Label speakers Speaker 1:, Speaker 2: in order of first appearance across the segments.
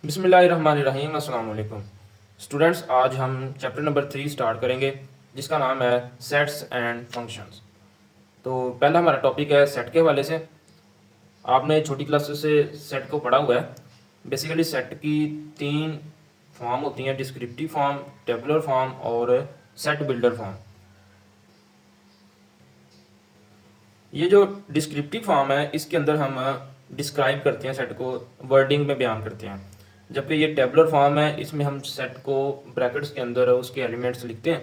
Speaker 1: बिस्मिल्लाहिर्रहमानिर्रहीम। अस्सलाम वालेकुम स्टूडेंट्स, आज हम चैप्टर नंबर 3 स्टार्ट करेंगे जिसका नाम है सेट्स एंड फंक्शंस। तो पहला हमारा टॉपिक है सेट के हवाले से। आपने छोटी क्लासेस से सेट को पढ़ा हुआ है। बेसिकली सेट की तीन फॉर्म होती हैं: डिस्क्रिप्टिव फॉर्म, टेबुलर फॉर्म और सेट बिल्डर फॉर्म। ये जो डिस्क्रिप्टिव फॉर्म है इसके अंदर हम डिस्क्राइब करते हैं, सेट को वर्डिंग में बयान करते हैं। जबकि ये टेबुलर फॉर्म है, इसमें हम सेट को ब्रैकेट्स के अंदर उसके एलिमेंट्स लिखते हैं।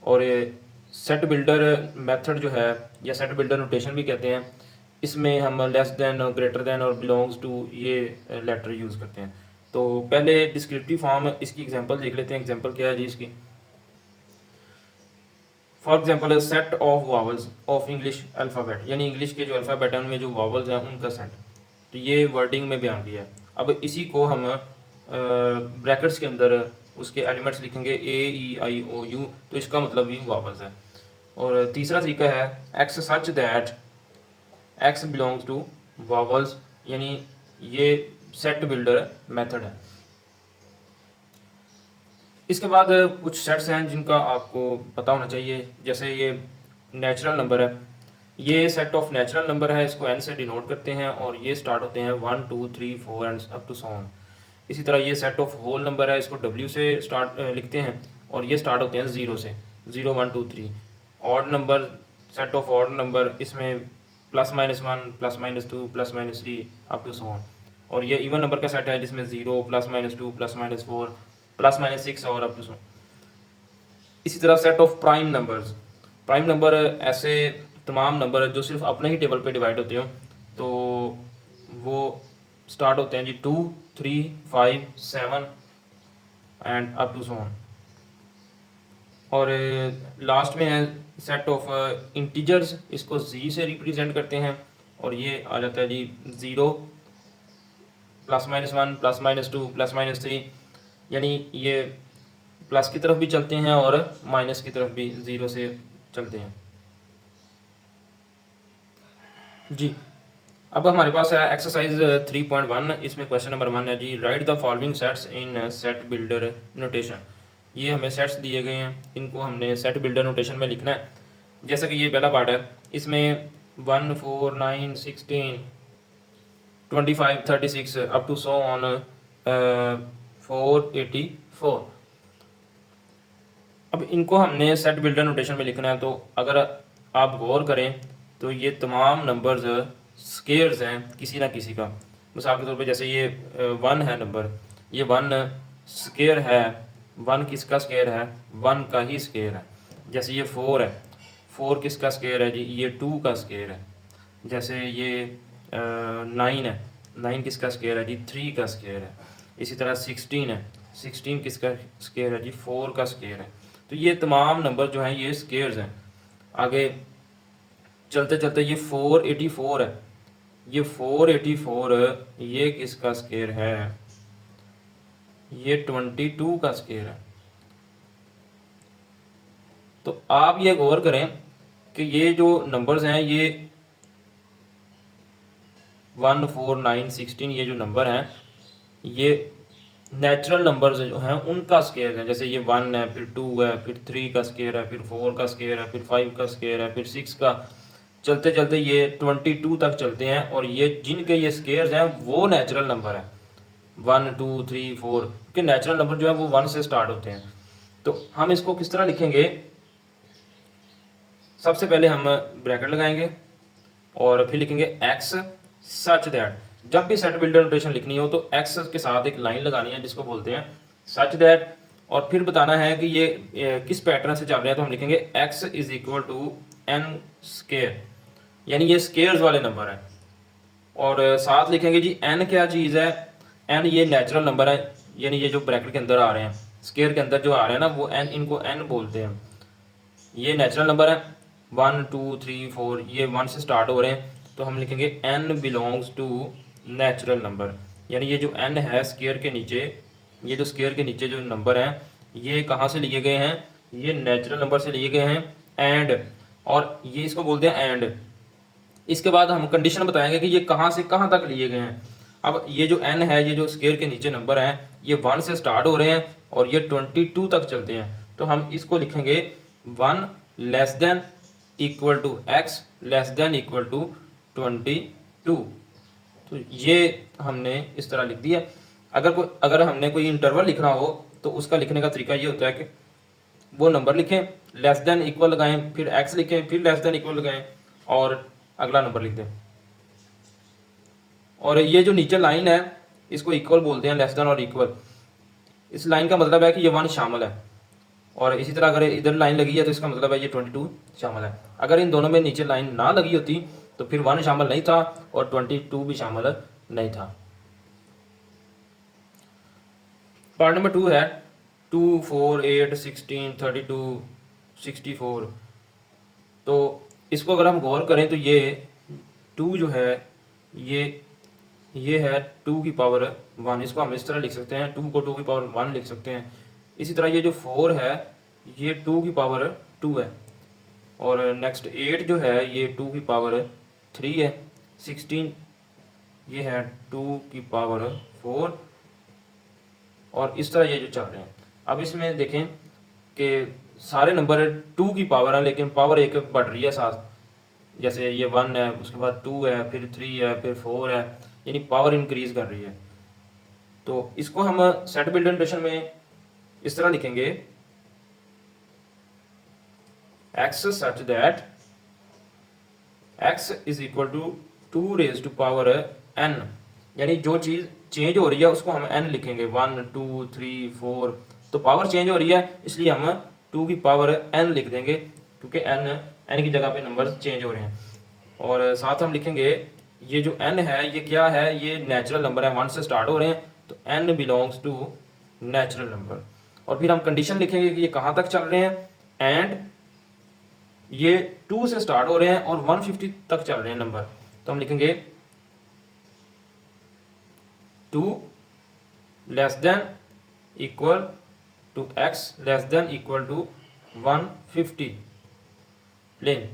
Speaker 1: और ये सेट बिल्डर मेथड जो है या सेट बिल्डर नोटेशन भी कहते हैं, इसमें हम लेस देन, ग्रेटर देन और बिलोंग्स टू ये लेटर यूज़ करते हैं। तो पहले डिस्क्रिप्टिव फॉर्म इसकी एग्जांपल देख लेते हैं। एग्जांपल क्या है जी इसकी? For example set of vowels of English alphabet, यानी इंग्लिश के जो अल्फ़ाबेट हैं उनमें जो वावल्स हैं उनका सेट। तो ये वर्डिंग में बयान किया है। अब इसी को हम ब्रैकेट्स के अंदर उसके एलिमेंट्स लिखेंगे A E I O U, तो इसका मतलब भी वावल्स है। और तीसरा तरीका है x such that x belongs to vowels, यानी ये सेट बिल्डर मेथड है। इसके बाद कुछ सेट्स हैं जिनका आपको पता होना चाहिए। जैसे ये नेचुरल नंबर है, ये सेट ऑफ नेचुरल नंबर है, इसको n से डिनोट करते हैं और ये स्टार्ट होते हैं 1 2 3 4 and up to so on. इसी तरह ये सेट ऑफ होल नंबर है, इसको w से स्टार्ट लिखते हैं और ये स्टार्ट होते हैं 0 से, 0 1 2 3। Odd number, set of odd number, इसमें +-1 +-2 +-3 अप टू सो ऑन। और ये इवन नंबर का सेट है जिसमें 0 +-2 +-4 +-6 और अप टू सो। इसी तरह set of prime numbers, prime number ऐसे तमाम नंबर जो सिर्फ अपने ही टेबल पे डिवाइड होते हो, तो वो स्टार्ट होते हैं जी 2 3 5 7 and up to so on. और लास्ट में है सेट ऑफ इंटीजर्स, इसको z से रिप्रेजेंट करते हैं और ये आ जाता है जी 0 +-1 +-2 +-3, यानी ये प्लस की तरफ भी चलते हैं और माइनस की तरफ भी 0 से चलते हैं जी। अब हमारे पास है एक्सरसाइज 3.1। इसमें क्वेश्चन नंबर 1 है जी, write the following sets in set builder notation. ये हमें सेट्स दिए गए हैं, इनको हमने सेट बिल्डर नोटेशन में लिखना है। जैसा कि ये पहला पार्ट है, इसमें 1 4 9 16 25 36 अप टू सो ऑन 484। अब इनको हमने सेट बिल्डर नोटेशन में लिखना है। तो अगर आप गौर करें तो ये तमाम नंबर्स स्केयर्स हैं किसी ना किसी का। मिसाल के तौर पे जैसे ये 1 है नंबर, ये 1 स्केयर है। 1 किसका स्केयर है? 1 का ही स्केयर है। जैसे ये 4 है, 4 किसका स्केयर है जी? ये 2 का स्केयर है। जैसे ये 9 है, 9 किसका स्केयर है जी? 3 का स्केयर है। इसी तरह 16 है, 16 किसका स्केयर है जी? 4 का स्केयर है। तो ये तमाम नंबर जो हैं ये स्केयर्स हैं। आगे चलते चलते ये 484 है, ये 484 ये किसका स्केयर है? ये 22 का स्केयर है। तो आप ये गौर करें कि ये जो नंबर्स हैं ये 1 4 9 16 ये जो नंबर हैं ये नेचुरल नंबर्स जो हैं उनका स्केयर है। जैसे ये 1 है, फिर 2 है, फिर 3 का स्केयर है, फिर 4 का स्केयर है, फिर 5 का स्केयर है, फिर 6 का। चलते चलते ये 22 तक चलते हैं और ये जिनके ये स्केयर्स हैं वो नेचुरल नंबर है 1 2 3 4, क्योंकि नेचुरल नंबर जो है वो 1 से स्टार्ट होते हैं। तो हम इसको किस तरह लिखेंगे? सबसे पहले हम ब्रैकेट लगाएंगे और फिर लिखेंगे एक्स सच दैट। जब भी सेट बिल्डर नोटेशन लिखनी हो तो एक्स के साथ एक लाइन लगानी है जिसको बोलते हैं सच दैट, और फिर बताना है कि ये किस पैटर्न से चल रहे हैं। तो हम लिखेंगे x is equal to n square, यानी ये स्केयर्स वाले नंबर है। और साथ लिखेंगे जी एन क्या चीज़ है? एन ये नेचुरल नंबर है, यानी ये जो ब्रैकेट के अंदर आ रहे हैं, स्केयर के अंदर जो आ रहे हैं ना वो एन, इनको एन बोलते हैं। ये नेचुरल नंबर है 1 2 3 4, ये 1 से स्टार्ट हो रहे हैं। तो हम लिखेंगे n belongs to natural number, यानी ये जो n है स्केयर के नीचे, ये जो स्केयर के नीचे जो नंबर हैं ये कहाँ से लिए गए हैं? ये नेचुरल नंबर से लिए गए हैं। एंड, और ये इसको बोलते हैं एंड। इसके बाद हम कंडीशन बताएंगे कि ये कहाँ से कहाँ तक लिए गए हैं। अब ये जो n है, ये जो स्केयर के नीचे नंबर हैं, ये 1 से स्टार्ट हो रहे हैं और ये 22 तक चलते हैं। तो हम इसको लिखेंगे 1 less than equal to x less than equal to 22। तो ये हमने इस तरह लिख दिया। अगर हमने कोई इंटरवल लिखना हो तो उसका लिखने का तरीका ये होता है कि वो नंबर लिखें, लेस देन इक्वल लगाएं, फिर x लिखें, फिर लेस देन इक्वल लगाएं और अगला नंबर लिख दें। और ये जो नीचे लाइन है इसको इक्वल बोलते हैं, लेस देन और इक्वल। इस लाइन का मतलब है कि ये 1 शामिल है। और इसी तरह अगर इधर लाइन लगी है तो इसका मतलब है ये 22 शामिल है। अगर इन दोनों में नीचे लाइन ना लगी होती तो फिर 1 शामिल नहीं था और 22 भी शामिल नहीं था। पार्ट नंबर 2 है 2, 4, 8, 16, 32, 64। तो इसको अगर हम गौर करें तो ये 2 जो है ये है 2 की पावर 1। इसको हम इस तरह लिख सकते हैं, 2 को 2 की पावर 1 लिख सकते हैं। इसी तरह ये जो 4 है ये 2 की पावर 2 है। और नेक्स्ट 8 जो है ये 2 की पावर 3 है। 16 ये है 2 की पावर 4। और इस तरह ये जो चल रहे हैं। अब इसमें देखें कि सारे नंबर 2 की पावर है लेकिन पावर एक बढ़ रही है साथ। जैसे ये 1 है, उसके बाद 2 है, फिर 3 है, फिर 4 है, यानी पावर इंक्रीज कर रही है। तो इसको हम सेट बिल्ड नोटेशन में इस तरह लिखेंगे x such that x is equal to 2 raised to power n। यानी जो चीज चेंज हो रही है उसको हम n लिखेंगे, 1, 2, 3, 4। तो पावर चेंज हो रही है इसलिए हम 2 की पावर n लिख देंगे क्योंकि n की जगह पे नंबर चेंज हो रहे हैं। और साथ हम लिखेंगे ये जो n है ये क्या है, ये नेचुरल नंबर है, 1 से स्टार्ट हो रहे हैं तो n belongs to natural number. और फिर हम कंडीशन लिखेंगे कि ये कहाँ तक चल रहे हैं एंड ये 2 से स्टार्ट हो रहे हैं और 150 तक चल रहे हैं नंबर। तो हम लिखेंगे 2 less than equal to x less than equal to 150 plain.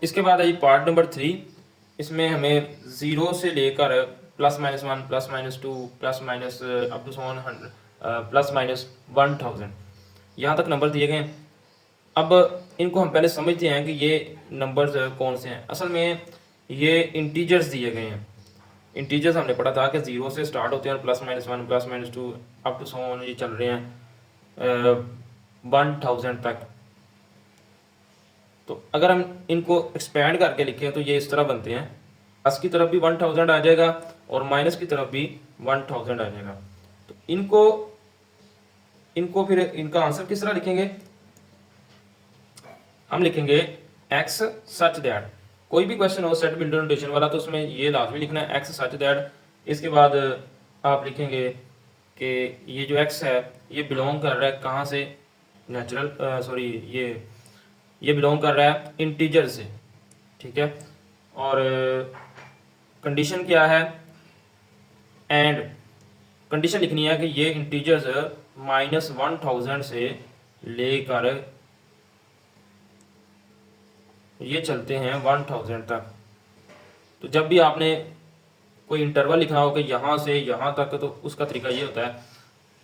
Speaker 1: इसके बाद है पार्ट नंबर 3। इसमें हमें 0 से लेकर +-1, +-2, प्लस अप टू 100 +-1000 यहाँ तक नंबर दिए गए हैं। अब इनको हम पहले समझते हैं कि ये नंबर्स कौन से हैं। असल में ये इंटीजर्स दिए गए हैं। इंटीजर्स हमने पढ़ा था कि 0 से स्टार्ट होते हैं, +-1, +-2 अप टू 100 ये चल रहे हैं 1000 तक। तो अगर हम इनको एक्सपेंड करके लिखें तो ये इस तरह बनते हैं, प्लस की तरफ भी 1000 आ जाएगा और माइनस की तरफ भी 1000 आ जाएगा। तो इनको फिर इनका आंसर किस तरह लिखेंगे, हम लिखेंगे x सच दैट। कोई भी क्वेश्चन हो सेट बिल्ड नोटेशन वाला तो उसमें ये लाजमी लिखना है x सच दैट। इसके बाद आप लिखेंगे कि ये जो x है ये बिलोंग कर रहा है कहाँ से, नेचुरल सॉरी ये बिलोंग कर रहा है इंटीजर से, ठीक है। और कंडीशन क्या है, एंड कंडीशन लिखनी है कि ये इंटीजर्स -1000 से लेकर ये चलते हैं 1000 तक। तो जब भी आपने कोई इंटरवल लिखना हो कि यहाँ से यहाँ तक, तो उसका तरीका ये होता है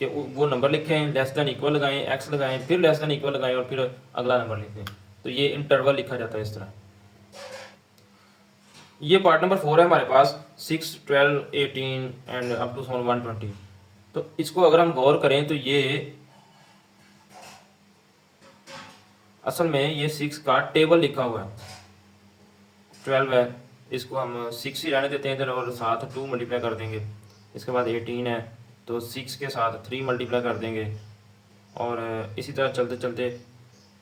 Speaker 1: कि वो नंबर लिखें, लेस देन इक्वल लगाएं, x लगाएं, फिर लेस देन इक्वल लगाएं और फिर अगला नंबर लिख दें। तो ये इंटरवल लिखा जाता है इस तरह। ये पार्ट नंबर 4 है हमारे पास, 6, 12, 18 एंड अप टू 120। तो इसको अगर हम गौर करें तो ये असल में ये 6 का टेबल लिखा हुआ है, 12 है, इसको हम 6 ही रहने देते हैं इधर और साथ 2 मल्टीप्लाई कर देंगे। इसके बाद 18 है तो 6 के साथ 3 मल्टीप्लाई कर देंगे और इसी तरह चलते चलते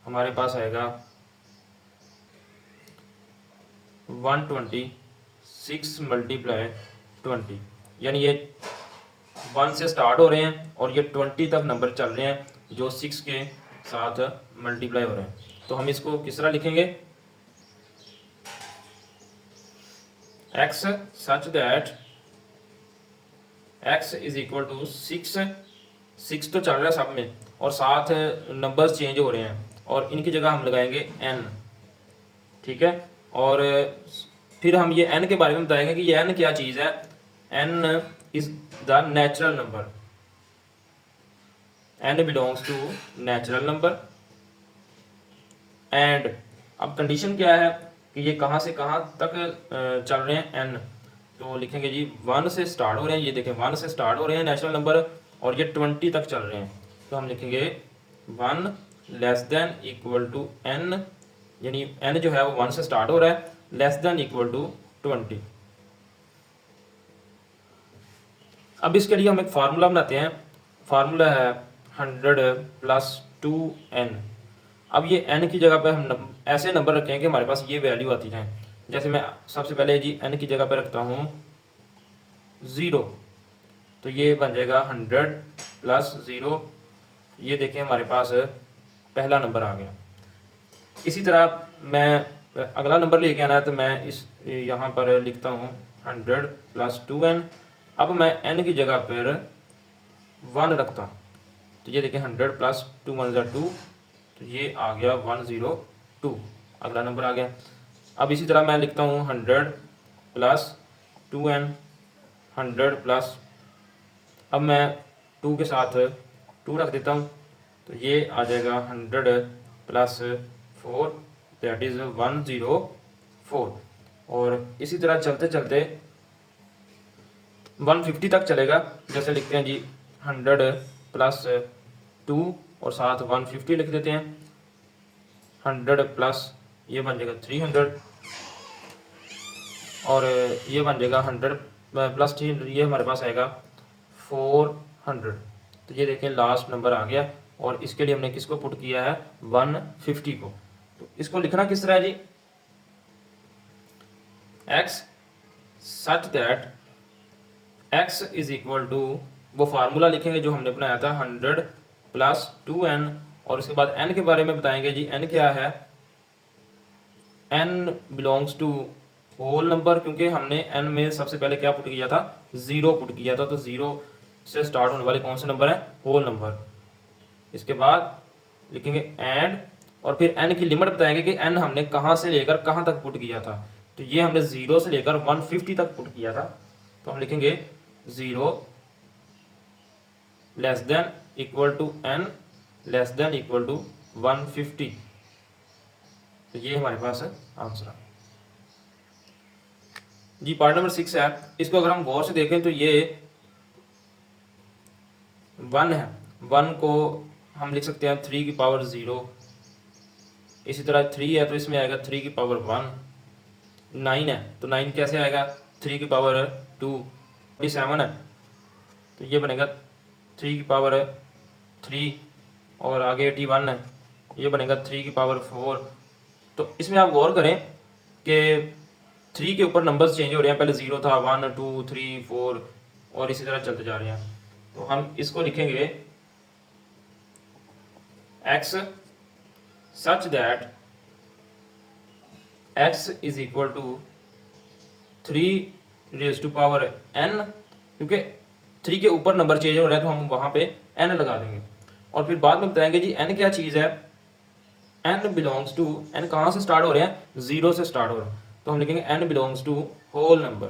Speaker 1: हमारे पास आएगा 120, 6 मल्टीप्लाई 20, यानी ये 1 से स्टार्ट हो रहे हैं और ये 20 तक नंबर चल रहे हैं जो 6 के साथ मल्टीप्लाई हो रहे हैं। तो हम इसको किस तरह लिखेंगे, x such that x is equal to 6 तो चल रहा है सब में और साथ नंबर्स चेंज हो रहे हैं और इनकी जगह हम लगाएंगे n, ठीक है। और फिर हम ये n के बारे में बताएंगे कि ये n क्या चीज़ है। n is the natural number, n belongs to natural number. And अब कंडीशन क्या है कि ये कहाँ से कहाँ तक चल रहे हैं n, तो लिखेंगे जी 1 से स्टार्ट हो रहे हैं, ये देखें 1 से स्टार्ट हो रहे हैं नेचुरल नंबर और ये 20 तक चल रहे हैं। तो हम लिखेंगे 1 less than equal to n, यानी n जो है वो 1 से स्टार्ट हो रहा है, लेस देन इक्वल टू 20। अब इसके लिए हम एक फार्मूला बनाते हैं, फार्मूला है 100 प्लस 2n। अब ये n की जगह पे हम ऐसे नंबर रखें कि हमारे पास ये वैल्यू आती जाए। जैसे मैं सबसे पहले जी n की जगह पे रखता हूँ 0, तो ये बन जाएगा 100 प्लस 0, ये देखें हमारे पास पहला नंबर आ गया। इसी तरह मैं अगला नंबर लेके आना है, तो मैं इस यहाँ पर लिखता हूँ 100 प्लस 2n। अब मैं n की जगह पर 1 रखता हूँ, तो ये देखें 100 प्लस 2 1 2, तो ये आ गया 102, अगला नंबर आ गया। अब इसी तरह मैं लिखता हूँ 100 प्लस 2n, 100 प्लस, अब मैं 2 के साथ 2 रख देता हूँ, तो ये आ जाएगा 100 प्लस 4, दैट इज़ 104। और इसी तरह चलते चलते 150 तक चलेगा। जैसे लिखते हैं जी 100 प्लस 2 और साथ 150 लिख देते हैं, 100 प्लस ये बन जाएगा 300 और ये बन जाएगा 100 प्लस 300, ये हमारे पास आएगा 400। तो ये देखें लास्ट नंबर आ गया और इसके लिए हमने किसको पुट किया है 150 को। तो इसको लिखना किस तरह है जी, x such that x is equal to, वो फार्मूला लिखेंगे जो हमने बनाया था 100 प्लस 2n और उसके बाद n के बारे में बताएंगे जी n क्या है, n belongs to whole number, क्योंकि हमने n में सबसे पहले क्या पुट किया था 0 पुट किया था, तो 0 से स्टार्ट होने वाले कौन से नंबर है होल नंबर। इसके बाद लिखेंगे एंड और फिर n की लिमिट बताएंगे कि n हमने कहाँ से लेकर कहाँ तक पुट किया था, तो ये हमने 0 से लेकर 150 तक पुट किया था, तो हम लिखेंगे 0 less than equal to n less than equal to 150। तो ये हमारे पास है आंसर जी। पार्ट नंबर 6 है, इसको अगर हम गौर से देखें तो ये 1 है, 1 को हम लिख सकते हैं 3 की पावर 0, इसी तरह 3 है तो इसमें आएगा 3 की पावर 1, 9 है तो 9 कैसे आएगा 3 की पावर 2, 27 है तो ये बनेगा 3 की पावर 3 और आगे 81 है, ये बनेगा 3 की पावर 4। तो इसमें आप गौर करें कि 3 के ऊपर नंबर्स चेंज हो रहे हैं, पहले 0 था 1 2 3 4 और इसी तरह चलते जा रहे हैं। तो हम इसको लिखेंगे x such that x is equal to 3 raise to power n, क्योंकि 3 के ऊपर नंबर चेंज हो रहा है तो हम वहां पे n लगा देंगे और फिर बाद में बताएंगे जी n क्या चीज़ है, n बिलोंग्स टू, n कहाँ से स्टार्ट हो रहे हैं 0 से स्टार्ट हो रहे हैं, तो हम लिखेंगे n belongs to whole number.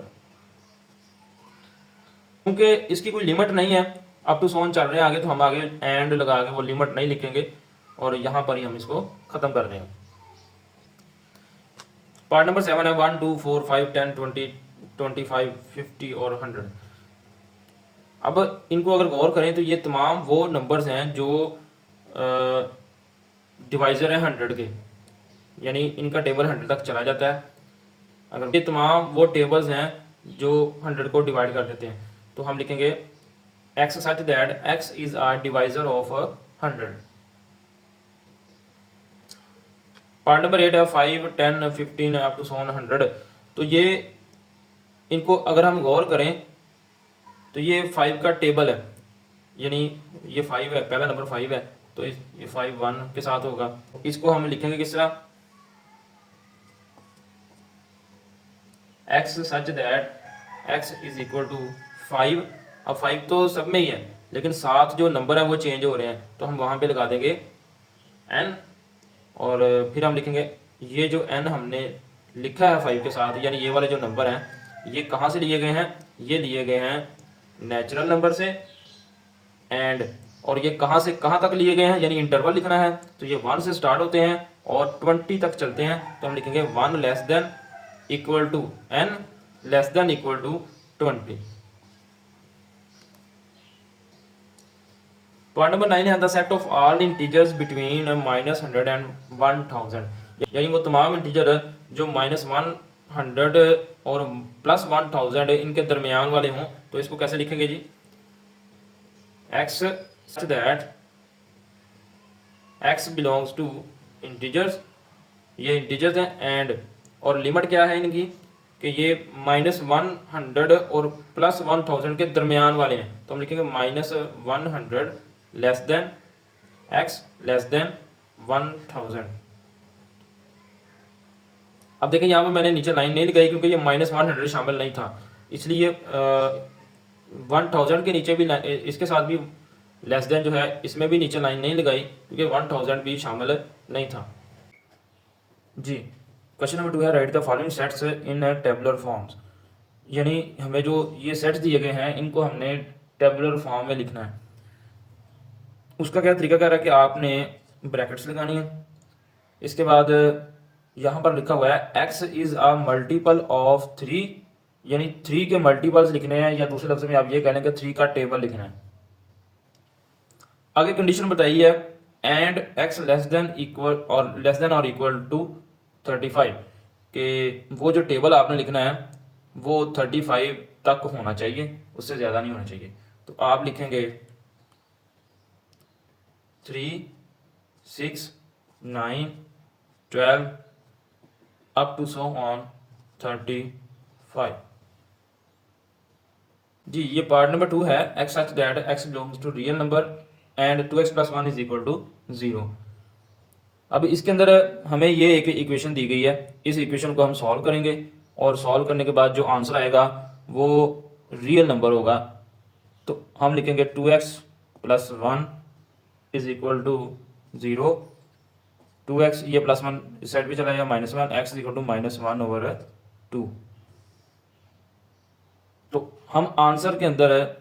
Speaker 1: क्योंकि इसकी कोई लिमिट नहीं है, अप टू 100 चल रहे हैं आगे, तो हम आगे एंड लगा के वो लिमिट नहीं लिखेंगे और यहाँ पर ही हम इसको खत्म कर देंगे। पार्ट नंबर 7 है 1 2 4 5 10 20 25 50 और 100। अब इनको अगर गौर करें तो ये तमाम वो नंबर्स हैं जो डिवाइजर है 100 के, यानी इनका टेबल 100 तक चला जाता है। अगर ये तमाम वो टेबल्स हैं जो 100 को डिवाइड कर देते हैं, तो हम लिखेंगे x such that x is a divisor of 100। Part number 8 है 5 10 15 अप टू 100। तो ये इनको अगर हम गौर करें तो ये 5 का टेबल है, यानी ये 5 है, पहला नंबर 5 है तो ये 5 1 के साथ होगा। इसको हम लिखेंगे किस तरह, x such that x is equal to 5। अब 5 तो सब में ही है लेकिन साथ जो नंबर है वो चेंज हो रहे हैं, तो हम वहाँ पे लगा देंगे n और फिर हम लिखेंगे ये जो n हमने लिखा है 5 के साथ, यानी ये वाले जो नंबर हैं ये कहाँ से लिए गए हैं, ये लिए गए हैं नेचुरल नंबर से। एंड और ये कहाँ से कहाँ तक लिए गए हैं, यानी इंटरवल लिखना है, तो ये 1 से स्टार्ट होते हैं और 20 तक चलते हैं, तो हम लिखेंगे 1 less than equal to n less than equal to 20। Point number 9 है the set of all integers between -100 and 1000, यानी वो तमाम इंटीजर जो -100 और +1000 इनके दरमियान वाले हों, तो इसको कैसे लिखेंगे जी, x such that x belongs to integers, ये इंटीजर्स हैं, एंड और लिमिट क्या है इनकी कि ये -100 और +1000 के दरमियान वाले हैं, तो हम लिखेंगे -100 less than x less then 1000। अब देखें यहाँ पे मैंने नीचे लाइन नहीं लगाई क्योंकि ये -100 शामिल नहीं था, इसलिए 1000 के नीचे भी इसके साथ भी लेस देन जो है इसमें भी नीचे लाइन नहीं लगाई क्योंकि 1000 भी शामिल नहीं था जी। क्वेश्चन नंबर 2 है right the following sets in tabular forms, यानी हमें जो ये सेट्स दिए गए हैं इनको हमने टेबुलर फॉर्म में लिखना है। उसका क्या तरीका कह रहा है कि आपने ब्रैकेट्स लगानी है, इसके बाद यहाँ पर लिखा हुआ है x is a multiple of 3, यानी 3 के मल्टीपल्स लिखने हैं, या दूसरे लफ्ज में आप ये कह लें कि 3 का टेबल लिखना है। आगे कंडीशन बताई है and x less than equal और लेस देन और इक्वल टू 35, कि वो जो टेबल आपने लिखना है वो 35 तक होना चाहिए, उससे ज़्यादा नहीं होना चाहिए। तो आप लिखेंगे 3, 6, 9, 12 अप टू सो ऑन 35 जी। ये पार्ट नंबर 2 है x such that x belongs to real number and 2x + 1 is equal to 0। अब इसके अंदर हमें ये एक इक्वेशन दी गई है, इस इक्वेशन को हम सॉल्व करेंगे और सॉल्व करने के बाद जो आंसर आएगा वो रियल नंबर होगा, तो हम लिखेंगे 2x + 1 is equal to 0, 2x ये +1 इस साइड भी चला जाएगा -1, x इक्वल टू -1/2। तो हम आंसर के अंदर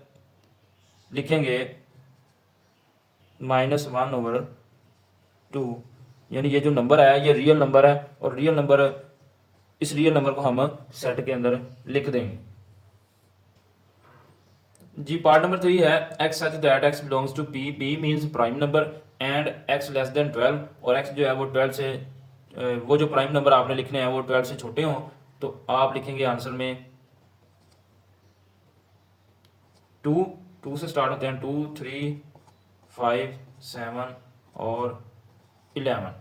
Speaker 1: लिखेंगे -1/2, यानी ये जो नंबर है ये रियल नंबर है, और रियल नंबर इस रियल नंबर को हम सेट के अंदर लिख देंगे जी। पार्ट नंबर 3 है x such that x belongs to p, p means prime number and x less than 12, और x जो है वो 12 से वो जो प्राइम नंबर आपने लिखने हैं वो 12 से छोटे हों, तो आप लिखेंगे आंसर में 2 से स्टार्ट होते हैं 2, 3, 5, 7 और 11।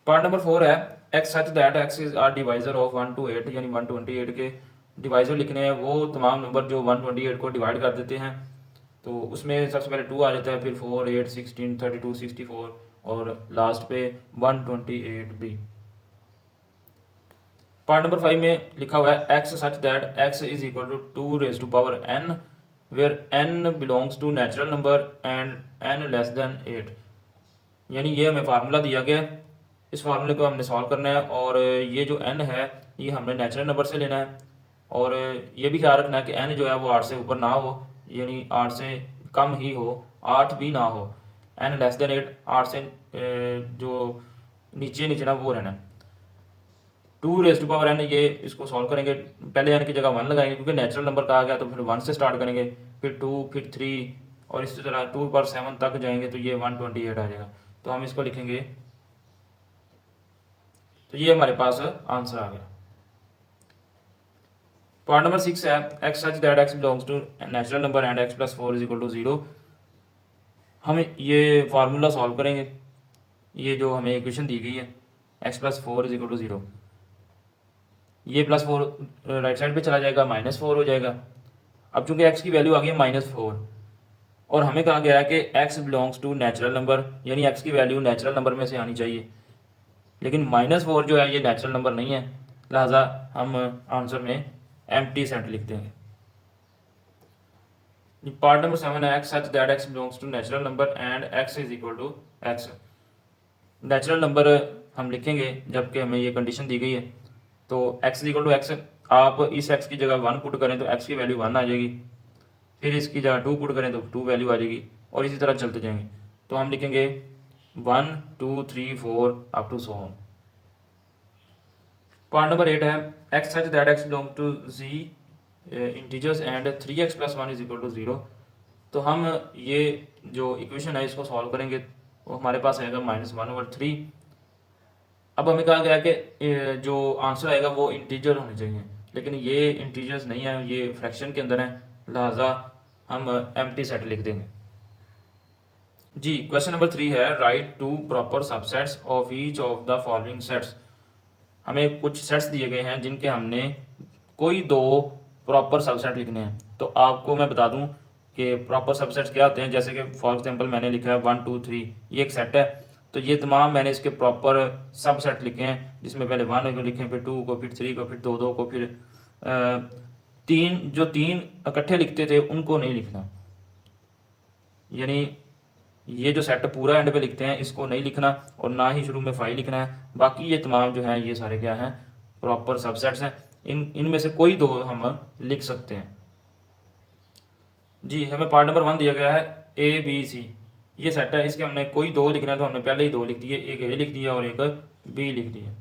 Speaker 1: पार्ट नंबर 4 है x such that x is are divisor of 1 to 8, यानी 128 के डिवाइजर लिखने हैं, वो तमाम नंबर जो 128 को डिवाइड कर देते हैं, तो उसमें सबसे पहले 2 आ जाता है, फिर 4, 8, 16, 32, 64 और लास्ट पे 128 भी। पार्ट नंबर 5 में लिखा हुआ है x such that x is equal to 2 raise to power n where n belongs to natural number and n less than 8, यानी ये हमें फार्मूला दिया गया है, इस फार्मूले को हमने सॉल्व करना है, और ये जो n है ये हमने नेचुरल नंबर से लेना है, और ये भी ख्याल रखना है कि n जो है वो 8 से ऊपर ना हो, यानी 8 से कम ही हो, 8 भी ना हो, n लेस देन 8, 8 से जो नीचे ना वो रहना है। 2 रेज़ टू पावर n, ये इसको सॉल्व करेंगे, पहले n की जगह 1 लगाएंगे क्योंकि नेचुरल नंबर कहा गया, तो फिर 1 से स्टार्ट करेंगे, फिर 2, फिर 3 और इसी तरह 2 पर 7 तक जाएंगे तो ये 128 आ जाएगा, तो हम इसको लिखेंगे, तो ये हमारे पास आंसर आ गया। पार्ट नंबर 6 है x such that x belongs to natural number and x + 4 is equal to 0। हम ये फार्मूला सॉल्व करेंगे, ये जो हमें इक्वेशन दी गई है x + 4 इज इक्वल टू 0, ये +4 राइट साइड पे चला जाएगा, -4 हो जाएगा। अब चूंकि x की वैल्यू आ गई है -4 और हमें कहा गया है कि x belongs to natural number, यानी x की वैल्यू नेचुरल नंबर में से आनी चाहिए, लेकिन -4 जो है ये नेचुरल नंबर नहीं है, लिहाजा हम आंसर में एम्प्टी सेट लिख देंगे। पार्ट नंबर 7 है x such that x belongs to natural number and x is equal to x। Natural number हम लिखेंगे जबकि हमें ये कंडीशन दी गई है। तो x इक्वल टू एक्स, आप इस x की जगह 1 पुट करें तो x की वैल्यू 1 आ जाएगी, फिर इसकी जगह 2 पुट करें तो 2 वैल्यू आ जाएगी, और इसी तरह चलते जाएंगे। तो हम लिखेंगे 1 2 3 4 up to so on. Part number 8 है x such that x belong to z integers and 3x plus 1 is equal to 0। तो हम ये जो इक्वेशन है इसको सॉल्व करेंगे, वो हमारे पास आएगा -1/3। अब हमें कहा गया कि जो आंसर आएगा वो इंटीजर होने चाहिए, लेकिन ये इंटीजर्स नहीं है, ये फ्रैक्शन के अंदर है, लिहाजा हम एम्प्टी सेट लिख देंगे। जी, क्वेश्चन नंबर 3 है write to proper subsets of each of the following sets. हमें कुछ सेट्स दिए गए हैं जिनके हमने कोई दो प्रॉपर सबसेट लिखने हैं। तो आपको मैं बता दूं कि प्रॉपर सबसेट्स क्या होते हैं। जैसे कि फॉर एग्जांपल मैंने लिखा है 1 2 3, ये एक सेट है, तो ये तमाम मैंने इसके प्रॉपर सबसेट लिखे हैं, जिसमें पहले 1 को लिखे, फिर 2 को, फिर 3 को, फिर 2 को, फिर 3 इकट्ठे लिखते थे उनको नहीं लिखना, यानी ये जो सेट पूरा एंड पे लिखते हैं इसको नहीं लिखना, और ना ही शुरू में 5 लिखना है। बाकी ये तमाम जो है ये सारे क्या हैं, प्रॉपर सबसेट्स हैं। इनमें से कोई दो हम लिख सकते हैं। जी, हमें पार्ट नंबर 1 दिया गया है ABC, ये सेट है, इसके हमने कोई दो लिखना है तो हमने पहले ही दो लिख दिए, एक A लिख दिया और एक B लिख दिया।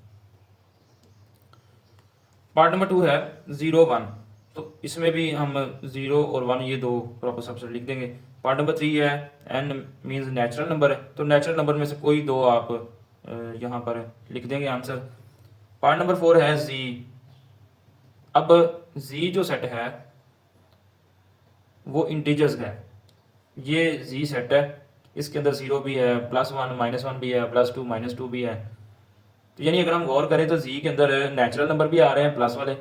Speaker 1: पार्ट नंबर 2 है 0 1, तो इसमें भी हम 0 और 1 ये दो प्रॉपर सबसेट लिख देंगे। पार्ट नंबर 3 है n मीन्स नेचुरल नंबर है, तो नेचुरल नंबर में से कोई दो आप यहाँ पर लिख देंगे आंसर। पार्ट नंबर 4 है z। अब z जो सेट है वो इंटीजर्स का है, ये z सेट है, इसके अंदर 0 भी है, +1 -1 भी है, +2 -2 भी है। तो यानी अगर हम गौर करें तो z के अंदर नेचुरल नंबर भी आ रहे हैं प्लस वाले,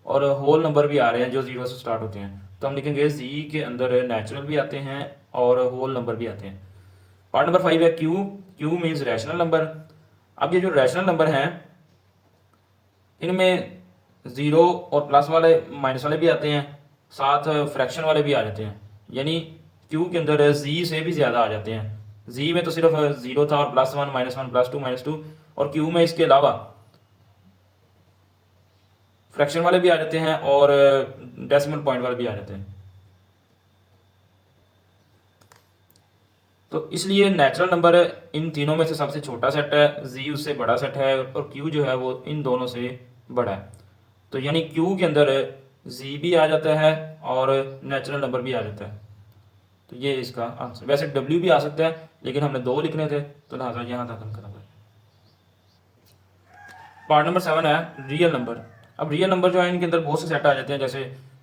Speaker 1: और होल नंबर भी आ रहे हैं जो 0 से स्टार्ट होते हैं। तो हम लिखेंगे z के अंदर नेचुरल भी आते हैं और होल नंबर भी आते हैं। पार्ट नंबर 5 है q मीन्स रैशनल नंबर। अब ये जो रैशनल नंबर हैं इनमें 0 और प्लस वाले माइनस वाले भी आते हैं, साथ फ्रैक्शन वाले भी आ जाते हैं, यानी q के अंदर z से भी ज़्यादा आ जाते हैं। z में तो सिर्फ 0 था और +1 -1 +2 -2, और q में इसके अलावा फ्रैक्शन वाले भी आ जाते हैं और डेसिमल पॉइंट वाले भी आ जाते हैं। तो इसलिए नेचुरल नंबर इन तीनों में से सबसे छोटा सेट है, z उससे बड़ा सेट है, और q जो है वो इन दोनों से बड़ा है। तो यानी q के अंदर z भी आ जाता है और नेचुरल नंबर भी आ जाता है। तो ये इसका आंसर। वैसे w भी आ सकता है, लेकिन हमने दो लिखने थे तो लिहाजा यहाँ तक हम करेंगे। पार्ट नंबर 7 है रियल नंबर। अब रियल नंबर जो है इनके अंदर बहुत से सेट आ जाते हैं, जैसे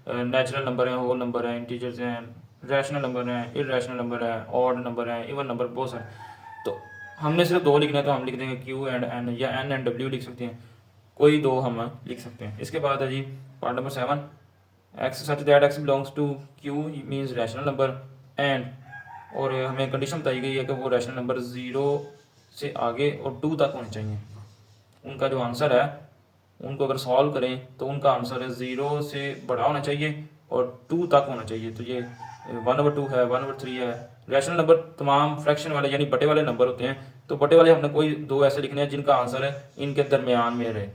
Speaker 1: नेचुरल नंबर है, होल नंबर है, इंटीजर्स हैं, रैशनल नंबर है, इरेशनल नंबर है, ऑड नंबर है, इवन नंबर, बहुत सारे। तो हमने सिर्फ दो लिखना है तो हम लिख देंगे q एंड n, या n एंड w लिख सकते हैं, कोई दो हम लिख सकते हैं। इसके बाद है जी part number 7 x such that x belongs to q means rational number and, और हमें कंडीशन बताई गई है कि वो रैशनल नंबर 0 से आगे और 2 तक होने चाहिए। उनका जो आंसर है उनको अगर सॉल्व करें तो उनका आंसर है 0 से बड़ा होना चाहिए और 2 तक होना चाहिए। तो ये 1/2 है, 1/3 है। रैशनल नंबर तमाम फ्रैक्शन वाले यानी बटे वाले नंबर होते हैं, तो बटे वाले हमने कोई दो ऐसे लिखने हैं जिनका आंसर है इनके दरमियान में रहे।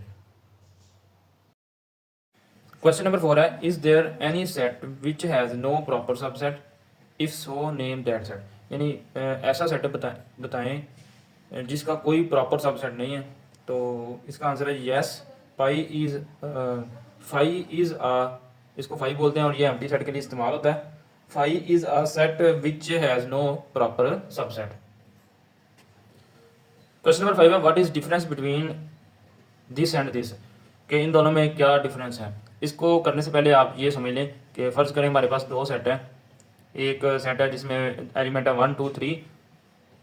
Speaker 1: क्वेश्चन नंबर 4 है is there any set which has no proper subset, if so name that set. यानी ऐसा सेट बताएं जिसका कोई प्रॉपर सबसेट नहीं है। तो इसका आंसर है यस, फाई इज इसको फाई बोलते हैं और ये एम्प्टी सेट के लिए इस्तेमाल होता है। Phi is a set which has no proper subset. Question number 5 है what is difference between this and this, कि इन दोनों में क्या डिफरेंस है। इसको करने से पहले आप ये समझ लें कि फर्ज करें हमारे पास दो सेट है, एक सेट है जिसमें एलिमेंट है 1 2 3,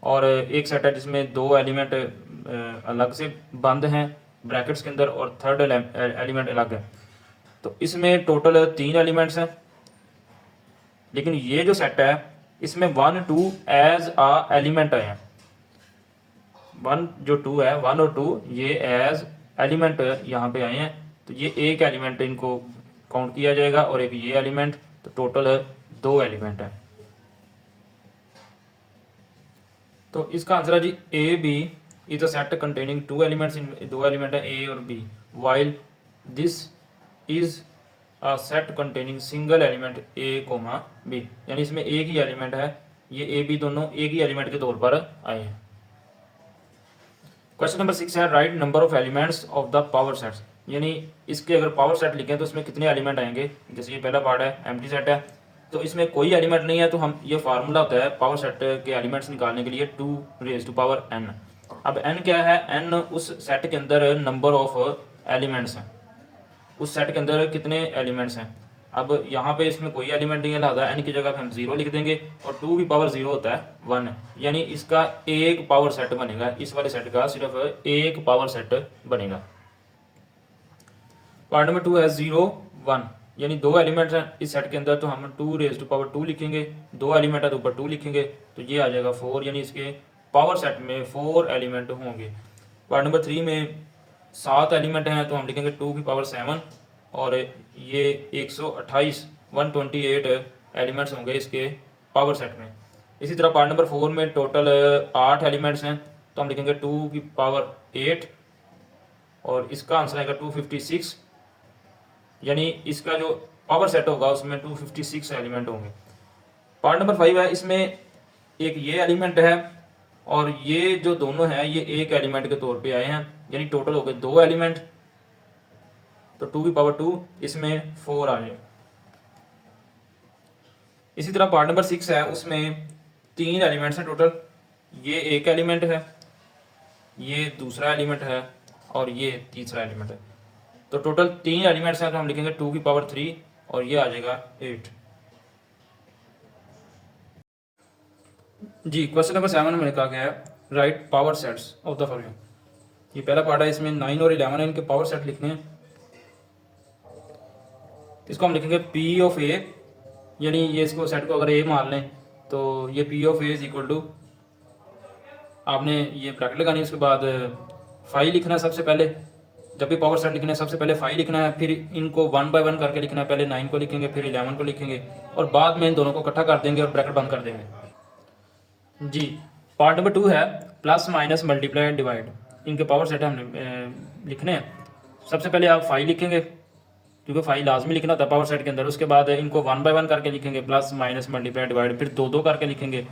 Speaker 1: और एक सेट है जिसमें दो एलिमेंट अलग से बंद हैं ब्रैकेट्स के अंदर और थर्ड एलिमेंट अलग है। तो इसमें टोटल 3 एलिमेंट्स हैं, लेकिन ये जो सेट है इसमें 1 2 एज अ एलिमेंट आए हैं। 1 जो 2 है, 1 और 2 ये एज एलिमेंट यहाँ पे आए हैं। तो ये एक एलिमेंट इनको काउंट किया जाएगा और एक ये एलिमेंट, तो टोटल 2 एलिमेंट है। तो इसका आंसर है जी A B is a set containing two elements, इन दो एलिमेंट है ए और B, while this is a set containing single element A comma B, यानी इसमें एक ही एलिमेंट है, ये ए बी दोनों एक ही एलिमेंट के तौर पर आए हैं। क्वेश्चन नंबर 6 है right number of elements of the power sets, यानी इसके अगर पावर सेट लिखें तो इसमें कितने एलिमेंट आएंगे। जैसे ये पहला पार्ट है एम्प्टी सेट है, तो इसमें कोई एलिमेंट नहीं है, तो हम ये फार्मूला होता है पावर सेट के एलिमेंट्स निकालने के लिए 2⁻n। अब n क्या है, n उस सेट के अंदर नंबर ऑफ एलिमेंट्स हैं, उस सेट के अंदर कितने एलिमेंट्स हैं। अब यहाँ पे इसमें कोई एलिमेंट नहीं है, लिहाजा n की जगह पे हम 0 लिख देंगे, और 2 की पावर 0 होता है 1, यानी इसका एक पावर सेट बनेगा, इस वाले सेट का सिर्फ एक पावर सेट बनेगा। पार्ट नंबर 2 है 0 1, यानी दो एलिमेंट्स हैं इस सेट के अंदर, तो हम 2⁻2 लिखेंगे, दो एलिमेंट है तो ऊपर 2 लिखेंगे, तो ये आ जाएगा 4, यानी इसके पावर सेट में 4 एलिमेंट होंगे। पार्ट नंबर 3 में 7 एलिमेंट हैं, तो हम लिखेंगे 2 की पावर 7, और ये 128 एलिमेंट्स होंगे इसके पावर सेट में। इसी तरह पार्ट नंबर 4 में टोटल 8 एलिमेंट्स हैं, तो हम लिखेंगे 2 की पावर 8, और इसका आंसर आएगा 256, यानी इसका जो पावर सेट होगा उसमें 256 एलिमेंट होंगे। पार्ट नंबर 5 है, इसमें एक ये एलिमेंट है और ये जो दोनों हैं ये एक एलिमेंट के तौर पे आए हैं, यानी टोटल हो गए 2 एलिमेंट, तो 2 की पावर 2, इसमें 4 आ जाए। इसी तरह पार्ट नंबर 6 है, उसमें 3 एलिमेंट्स हैं टोटल, ये एक एलिमेंट है, ये दूसरा एलिमेंट है, और ये तीसरा एलिमेंट है, तो टोटल 3 एलिमेंट्स हैं, तो हम लिखेंगे 2 की पावर 3, और ये आ जाएगा 8। जी क्वेश्चन नंबर 7 में लिखा गया है right power sets of the following. ये पहला पार्ट है, इसमें 9 और 11 है, इनके पावर सेट लिखने हैं। इसको हम लिखेंगे P ऑफ A, यानी ये इसको सेट को अगर A मान लें तो ये P of A is equal to, आपने ये ब्रैकेट लगानी है, उसके बाद 5 लिखना है सबसे पहले, जब भी पावर सेट लिखना है सबसे पहले 5 लिखना है, फिर इनको 1 बाय 1 करके लिखना है, पहले 9 को लिखेंगे, फिर 11 को लिखेंगे, और बाद में इन दोनों को इकट्ठा कर देंगे और ब्रैकेट बंद कर देंगे। जी पार्ट नंबर 2 है प्लस माइनस मल्टीप्लाई डिवाइड, इनके पावर सेट हमने लिखने हैं। सबसे पहले आप 5 लिखेंगे, क्योंकि 5 लाजमी लिखना था पावर सेट के अंदर, उसके बाद इनको 1 बाय 1 करके लिखेंगे, प्लस माइनस मल्टीप्लाई डिवाइड, फिर 2 करके लिखेंगे,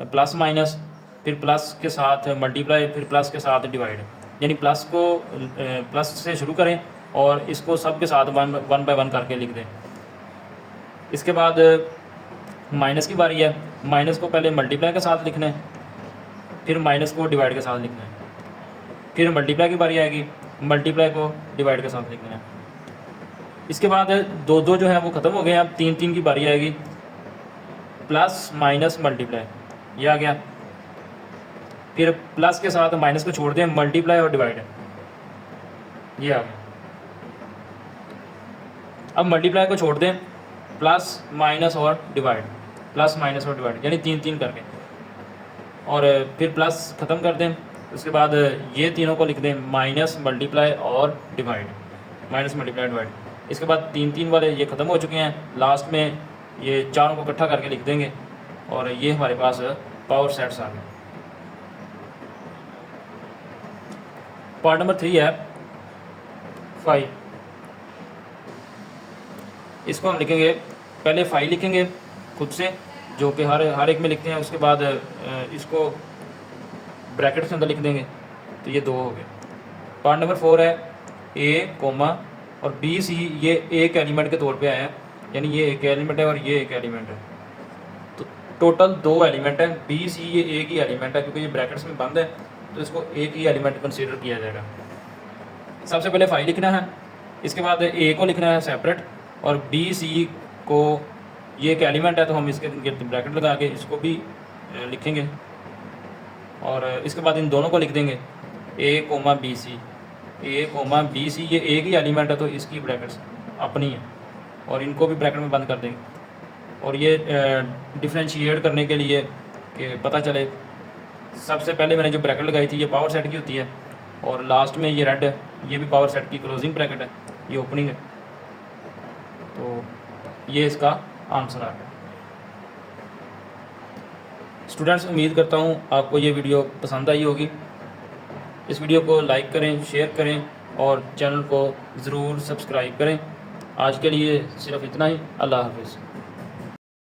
Speaker 1: प्लस माइनस, फिर प्लस के साथ मल्टीप्लाई, फिर प्लस के साथ डिवाइड, यानी प्लस को प्लस से शुरू करें और इसको सब के साथ 1 बाय 1 करके लिख दें। इसके बाद माइनस की बारी है, माइनस को पहले मल्टीप्लाई के साथ लिखना है, फिर माइनस को डिवाइड के साथ लिखना है, फिर मल्टीप्लाई की बारी आएगी, मल्टीप्लाई को डिवाइड के साथ लिखना है। इसके बाद 2 जो है वो ख़त्म हो गए, अब 3 की बारी आएगी, प्लस माइनस मल्टीप्लाई, ये आ गया, फिर प्लस के साथ माइनस को छोड़ दें, मल्टीप्लाई और डिवाइड, ये आ गया। अब मल्टीप्लाई को छोड़ दें, प्लस माइनस और डिवाइड, प्लस माइनस और डिवाइड, यानी 3 करके, और फिर प्लस ख़त्म कर दें। उसके बाद ये तीनों को लिख दें, माइनस मल्टीप्लाई और डिवाइड, माइनस मल्टीप्लाई डिवाइड। इसके बाद 3 वाले ये ख़त्म हो चुके हैं, लास्ट में ये चारों को इकट्ठा करके लिख देंगे, और ये हमारे पास पावर सेट्स आ गए। पार्ट नंबर 3 है 5, इसको हम लिखेंगे, पहले 5 लिखेंगे खुद से, जो कि हर एक में लिखते हैं, उसके बाद इसको ब्रैकेट के अंदर लिख देंगे, तो ये 2 हो गए। पार्ट नंबर 4 है A कोमा और B C, ये एक एलिमेंट के तौर पे आया है, यानी ये एक एलिमेंट है और ये एक एलिमेंट है, तो टोटल 2 एलिमेंट है। B C ये एक ही एलिमेंट है, क्योंकि ये ब्रैकेट्स में बंद है, तो इसको एक ही एलिमेंट कंसीडर किया जाएगा। सबसे पहले 5 लिखना है, इसके बाद A को लिखना है सेपरेट, और B C को, ये एक एलिमेंट है तो हम इसके ब्रैकेट लगा के इसको भी लिखेंगे, और इसके बाद इन दोनों को लिख देंगे A comma B C, A comma B C, ये एक ही एलिमेंट है तो इसकी ब्रैकेट्स अपनी है, और इनको भी ब्रैकेट में बंद कर देंगे। और ये डिफ्रेंशिएट करने के लिए कि पता चले, सबसे पहले मैंने जो ब्रैकेट लगाई थी ये पावर सेट की होती है, और लास्ट में ये रेड है, ये भी पावर सेट की क्लोजिंग ब्रैकेट है, ये ओपनिंग है, तो ये इसका आंसर आ गया। स्टूडेंट्स, उम्मीद करता हूँ आपको ये वीडियो पसंद आई होगी। इस वीडियो को लाइक करें, शेयर करें और चैनल को ज़रूर सब्सक्राइब करें। आज के लिए सिर्फ इतना ही। अल्लाह हाफ़िज़।